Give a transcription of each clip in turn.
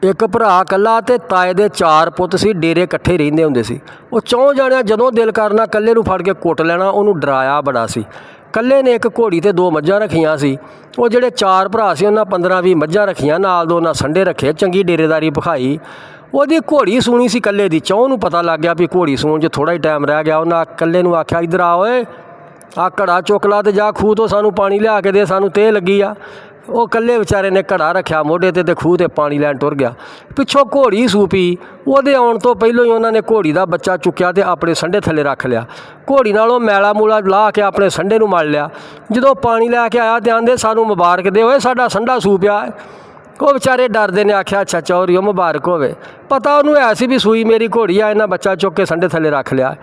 एक भरा कल्ला ते ताए दे 4 पुत्त सी। डेरे इकट्ठे रहिंदे हुंदे सी। वो चौं जाणियां जदों दिल करना कल्ले नूं फड़ के कुट लैणा। उहनूं डराया बड़ा सी। कल्ले ने एक घोड़ी ते 2 मੱਝਾਂ रखियां सी। वो जिहड़े 4 भरा सी उन्हां 15-20 मੱਝਾਂ रखियां, नाल 2 उन्हां संडे रखे। चंगी डेरेदारी भखाई। ਉਹਦੀ घोड़ी सूनी सी कल्ले दी। चौं नूं पता लग गया भी घोड़ी सूण 'ਚ थोड़ा ही टाइम रह गया। उन्हां कल्ले नूं आख्या, इधर आ ओए, आ घड़ा चुक ला ते जा खूह तो सानूं पानी लिया के दे, सानूं तेह लगी आ। वो कल्ले विचारे ने घड़ा रखा मोढे ते खूह ते पानी लैन टुर गया। पिछों घोड़ी सू पी। ਉਹਦੇ आउण तो पहलों ही उन्होंने घोड़ी का बच्चा चुक्या तो अपने संडे थले रख लिया। घोड़ी नालों मैला मूला ला के अपने संडे नूं मल लिया। जो पानी लैके आया तो आंदे सानूं मुबारक दे, ओए साडा संडा सू पिया। वो बेचारे डरदे ने आख्या, अच्छा चौरियो मुबारक होवे। पता उन्होंने है सी भी सूई मेरी घोड़ी आ, इन्हां बच्चा चुक के संडे थले रख लिया।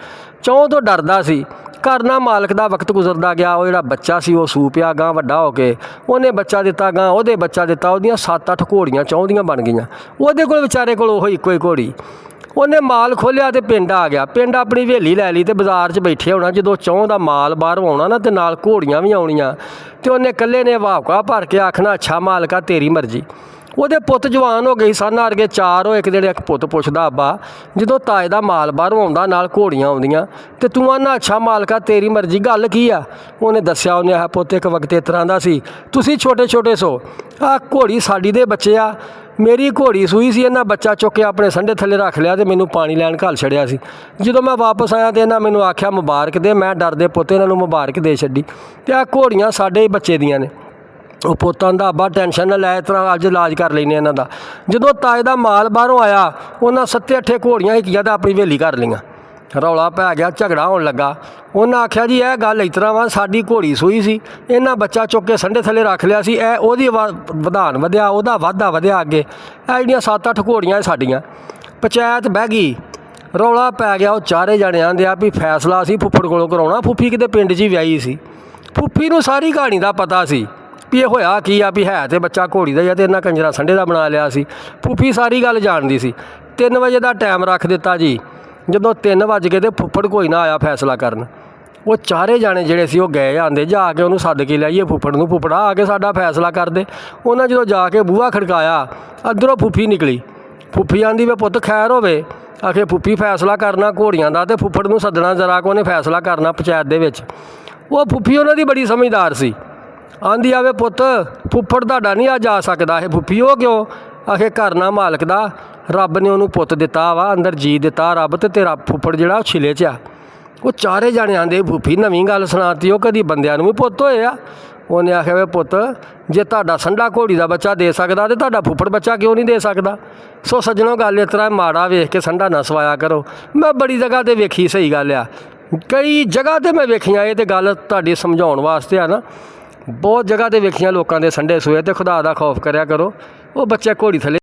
चौं तो डरदा सी। घर ना मालक का वक्त गुजरदा गया। वो जिहड़ा बच्चा सी वो सू पिया। गां वड्डा हो के उन्हें बच्चा दिता, गां उहदे बच्चा दिता। उहदियां 7-8 घोड़ियां चौं दियां बन गईयां। उहदे कोल विचारे कोल ओही इक्को ही घोड़ी। उन्हें माल खोलिया तो पिंड आ गया। पिंड अपनी हवेली लै ली तो बाजार 'च बैठे होना। जो चौं का माल बाहरों आउणा ना तो नाल घोड़ियां भी आउणियां, तो उन्हें कल्ले ने वाहका भर के आखना, अच्छा मालका तेरी मर्जी। ਉਹਦੇ पुत जवान हो गई सन। अरगे 4 होए। एक दिन एक पुत पुछदा, अब्बा जो ताए का माल बाहरों आउंदा नाल घोड़ियां आउंदियां ते तूं आना अच्छा मालका तेरी मर्जी, गल की आ? उन्हें दस्सिया, उन्हें आखिया, पुत एक वक्त इस तरह का सी, तुसीं छोटे छोटे सो, आ घोड़ी साडी दे बच्चे आ, मेरी घोड़ी सूई सी, इन्हां बच्चा चुक के अपने संडे थले रख लिया तो मैनूं पानी लैन घल छड़िया सी। जो मैं वापस आया तो इन्हां मैनूं आख्या मुबारक दे। मैं डरदे पुत इन्हां नूं मुबारक दे छड्डी ते आ घोड़ियां साडे ही बच्चे दियां ने। वो पुत आंदा, अब्बा टेंशन ना लै, इस तरह अज इलाज कर लेने इन्हां दा। जो ताए का माल बाहरों आया उन्हें 7-8 घोड़ियां हिकियां तो अपनी हवेली कर लियां। रौला पै गया, झगड़ा होने लगा। उन्हें आख्या, जी यह गल इस तरह वा, साडी घोड़ी सूई सी, इन्हां बच्चा चुक के संडे थले रख लिया सी, ए ओहदी वधान वधिया, ओहदा वाधा वधिया अगे, ए जिहड़ियां 7-8 घोड़ियां साडियां। पंचायत बह गई। रौला पै गया। वो चारे जणे आंदे आ भी फैसला असीं फुੱफੜ कोलों कराउणा। फुੱਫੀ किते पिंड 'च ही विआही सी। फुੱਫੀ नूं सारी कहानी का पता सी भी ये होया की आ, भी है तो बच्चा घोड़ी का ही, तो इन्हां कंजरा संडे का बना लिया सी। फुੱਫੀ सारी गल जानती सी। 3 वजे का टाइम रख दिता जी। जो 3 वज गए तो फुੱਫੜ कोई ना आया फैसला करन। वो चारे जाने जिहड़े सी गए आंदे, जाके उन्होंने सद के लियाइए फुੱਫੜ नूं, फुੱਫੜਾ आके साडा फैसला कर दे। उन्हें जो जाके बूहा खड़काया, अंदरों फुੱਫੀ निकली। फुੱਫੀ आंदी वे पुत खैर होवे। आखे फुੱਫੀ फैसला करना घोड़ियां का, तो फुੱਫੜ नूं सदना जरा को उन्हें फैसला करना पंचायत दे विच। वो फुੱਫੀ उन्होंने बड़ी समझदार सी। आंदी आवे पुत फुੱਫੜ तुहाडा नहीं अज आ सकदा। है फुੱਫੀ हो क्यों? आखे घर ना मालक दा, रब ने उन्होंने पुत दिता वा, अंदर जी दिता रब, तो तेरा फुੱਫੜ जिहड़ा छिले च आ। वो चारे जाने आंदे, फुੱਫੀ नवीं गल सुणाती, वो कदी बंदियां नूं भी पुत होए आ। उन्हें आख्या, वे पुत जे तुहाडा संडा घोड़ी का बच्चा दे सकदा तो तुहाडा फुੱਫੜ बच्चा क्यों नहीं दे सकदा? सो सज्जनों गल इस तरह माड़ा वेख के संडा ना सवाया करो। मैं बड़ी जगह ते वेखी, सही गल आ, कई जगह ते मैं वेखियां। ये तो गल तुहाडी समझाउण वास्ते आ ना, बहुत जगह ते वेखियां लोकां दे संडे सोए। तो खुदा दा खौफ करया करो। वो बच्चे घोड़ी थले